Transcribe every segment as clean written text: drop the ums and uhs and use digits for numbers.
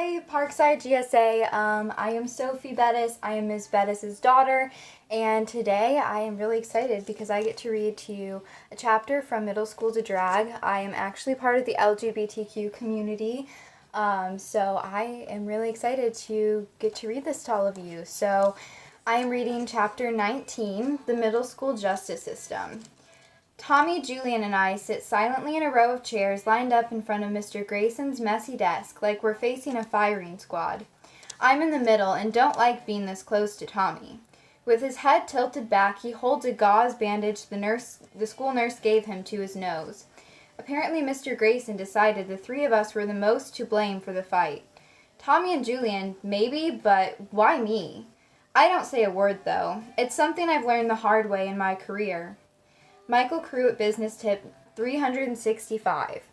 Hi, Parkside GSA. I am Sophie Bettis. I am Ms. Bettis's daughter, and today I am really excited because I get to read to you a chapter from Middle School to Drag. I am actually part of the LGBTQ community, so I am really excited to get to read this to all of you. So I am reading chapter 19, The Middle School Justice System. Tommy, Julian, and I sit silently in a row of chairs lined up in front of Mr. Grayson's messy desk like we're facing a firing squad. I'm in the middle and don't like being this close to Tommy. With his head tilted back, he holds a gauze bandage the school nurse gave him to his nose. Apparently Mr. Grayson decided the three of us were the most to blame for the fight. Tommy and Julian, maybe, but why me? I don't say a word, though. It's something I've learned the hard way in my career. Michael Pruitt Business Tip 365.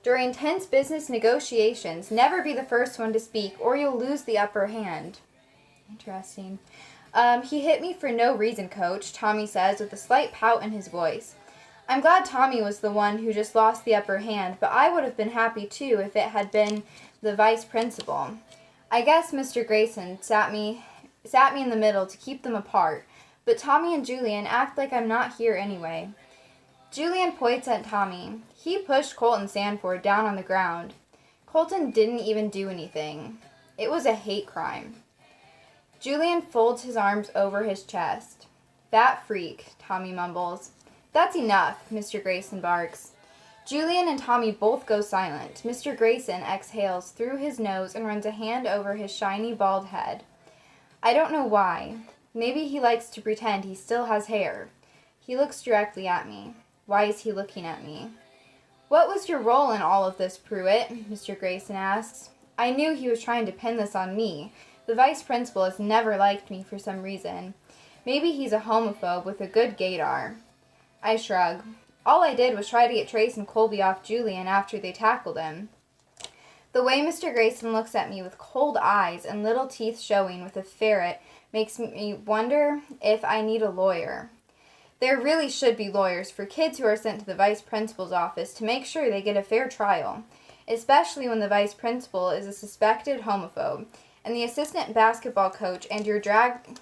During tense business negotiations, never be the first one to speak or you'll lose the upper hand. Interesting. He hit me for no reason, Coach, Tommy says with a slight pout in his voice. I'm glad Tommy was the one who just lost the upper hand, but I would have been happy too if it had been the vice principal. I guess Mr. Grayson sat me in the middle to keep them apart, but Tommy and Julian act like I'm not here anyway. Julian points at Tommy. He pushed Colton Sanford down on the ground. Colton didn't even do anything. It was a hate crime. Julian folds his arms over his chest. Fat freak, Tommy mumbles. That's enough, Mr. Grayson barks. Julian and Tommy both go silent. Mr. Grayson exhales through his nose and runs a hand over his shiny bald head. I don't know why. Maybe he likes to pretend he still has hair. He looks directly at me. Why is he looking at me? What was your role in all of this, Pruitt? Mr. Grayson asks. I knew he was trying to pin this on me. The vice principal has never liked me for some reason. Maybe he's a homophobe with a good gaydar. I shrug. All I did was try to get Trace and Colby off Julian after they tackled him. The way Mr. Grayson looks at me with cold eyes and little teeth showing with a ferret makes me wonder if I need a lawyer. There really should be lawyers for kids who are sent to the vice principal's office to make sure they get a fair trial, especially when the vice principal is a suspected homophobe, and the assistant basketball coach and your drag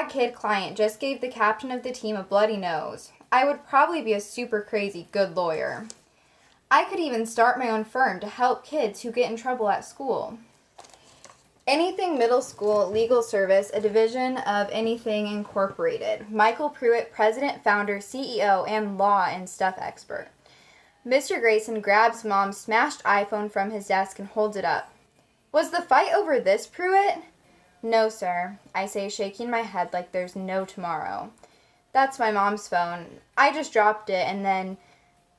kid client just gave the captain of the team a bloody nose. I would probably be a super crazy good lawyer. I could even start my own firm to help kids who get in trouble at school. Anything Middle School Legal Service, a division of Anything Incorporated. Michael Pruitt, president, founder, CEO, and law and stuff expert. Mr. Grayson grabs Mom's smashed iPhone from his desk and holds it up. Was the fight over this, Pruitt? No, sir, I say, shaking my head like there's no tomorrow. That's my mom's phone. I just dropped it, and then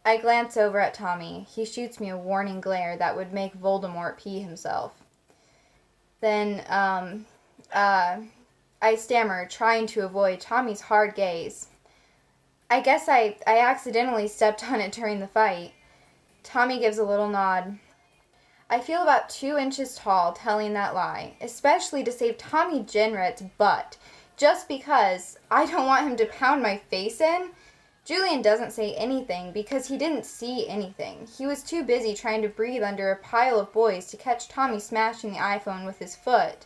I glance over at Tommy. He shoots me a warning glare that would make Voldemort pee himself. Then, I stammer, trying to avoid Tommy's hard gaze. I guess I accidentally stepped on it during the fight. Tommy gives a little nod. I feel about 2 inches tall telling that lie, especially to save Tommy Jenret's butt, just because I don't want him to pound my face in. Julian doesn't say anything because he didn't see anything. He was too busy trying to breathe under a pile of boys to catch Tommy smashing the iPhone with his foot.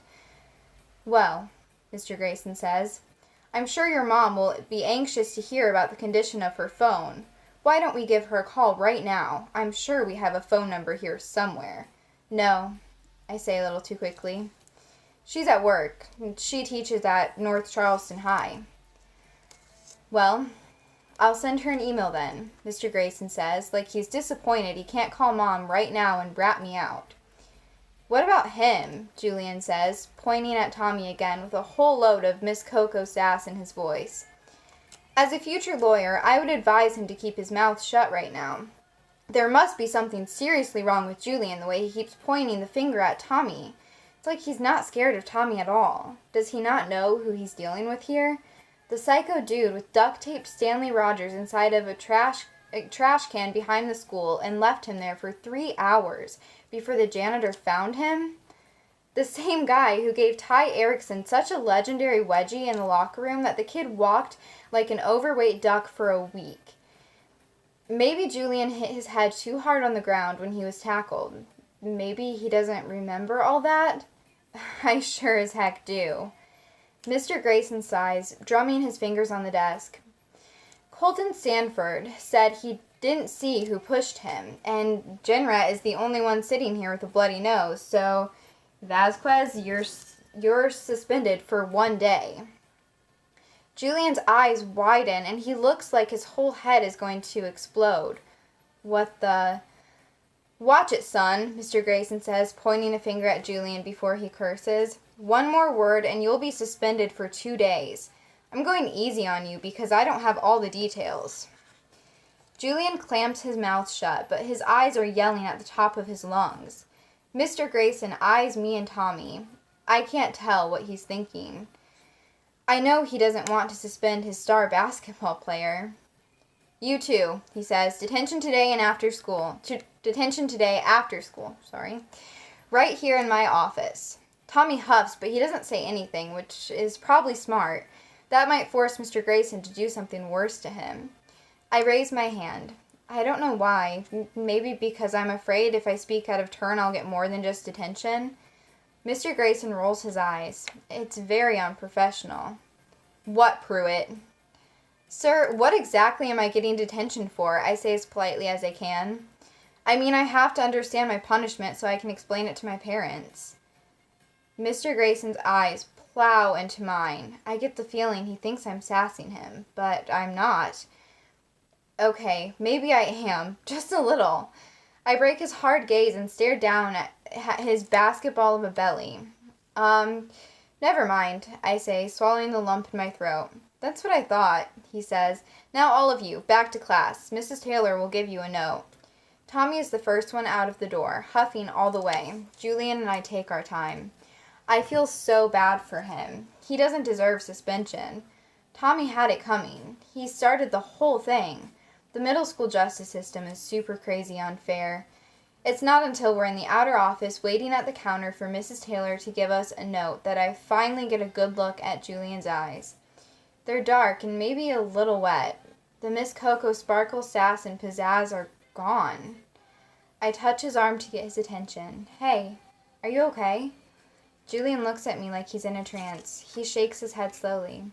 Well, Mr. Grayson says, I'm sure your mom will be anxious to hear about the condition of her phone. Why don't we give her a call right now? I'm sure we have a phone number here somewhere. No, I say a little too quickly. She's at work. She teaches at North Charleston High. Well, I'll send her an email then, Mr. Grayson says, like he's disappointed he can't call Mom right now and rat me out. What about him? Julian says, pointing at Tommy again with a whole load of Miss Coco sass in his voice. As a future lawyer, I would advise him to keep his mouth shut right now. There must be something seriously wrong with Julian the way he keeps pointing the finger at Tommy. It's like he's not scared of Tommy at all. Does he not know who he's dealing with here? The psycho dude with duct-taped Stanley Rogers inside of a trash can behind the school and left him there for 3 hours before the janitor found him? The same guy who gave Ty Erickson such a legendary wedgie in the locker room that the kid walked like an overweight duck for a week. Maybe Julian hit his head too hard on the ground when he was tackled. maybe he doesn't remember all that? I sure as heck do. Mr. Grayson sighs, drumming his fingers on the desk. Colton Sanford said he didn't see who pushed him, and Jenret is the only one sitting here with a bloody nose, so Vasquez, you're suspended for 1 day. Julian's eyes widen, and he looks like his whole head is going to explode. What the... Watch it, son, Mr. Grayson says, pointing a finger at Julian before he curses. 1 more word, and you'll be suspended for 2 days. I'm going easy on you because I don't have all the details. Julian clamps his mouth shut, but his eyes are yelling at the top of his lungs. Mr. Grayson eyes me and Tommy. I can't tell what he's thinking. I know he doesn't want to suspend his star basketball player. You two, he says, detention today after school, right here in my office. Tommy huffs, but he doesn't say anything, which is probably smart. That might force Mr. Grayson to do something worse to him. I raise my hand. I don't know why. Maybe because I'm afraid if I speak out of turn I'll get more than just detention. Mr. Grayson rolls his eyes. It's very unprofessional. What, Pruitt? Sir, what exactly am I getting detention for? I say as politely as I can. I mean, I have to understand my punishment so I can explain it to my parents. Mr. Grayson's eyes plow into mine. I get the feeling he thinks I'm sassing him, but I'm not. Okay, maybe I am, just a little. I break his hard gaze and stare down at his basketball of a belly. Never mind, I say, swallowing the lump in my throat. That's what I thought, he says. Now all of you, back to class. Mrs. Taylor will give you a note. Tommy is the first one out of the door, huffing all the way. Julian and I take our time. I feel so bad for him. He doesn't deserve suspension. Tommy had it coming. He started the whole thing. The middle school justice system is super crazy unfair. It's not until we're in the outer office waiting at the counter for Mrs. Taylor to give us a note that I finally get a good look at Julian's eyes. They're dark and maybe a little wet. The Miss Coco sparkle, sass, and pizzazz are gone. I touch his arm to get his attention. Hey, are you okay? Julian looks at me like he's in a trance. He shakes his head slowly.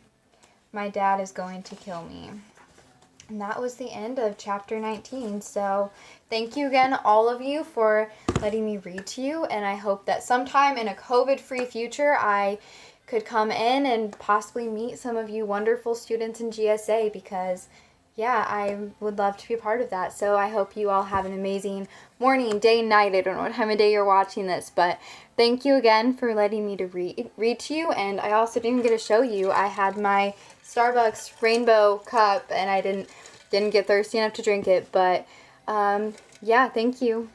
My dad is going to kill me. And that was the end of chapter 19. So thank you again, all of you, for letting me read to you. And I hope that sometime in a COVID-free future, I could come in and possibly meet some of you wonderful students in GSA because, yeah, I would love to be a part of that. So I hope you all have an amazing morning, day, night. I don't know what time of day you're watching this, but thank you again for letting me to read to you. And I also didn't get to show you. I had my Starbucks rainbow cup and I didn't get thirsty enough to drink it, but yeah, thank you.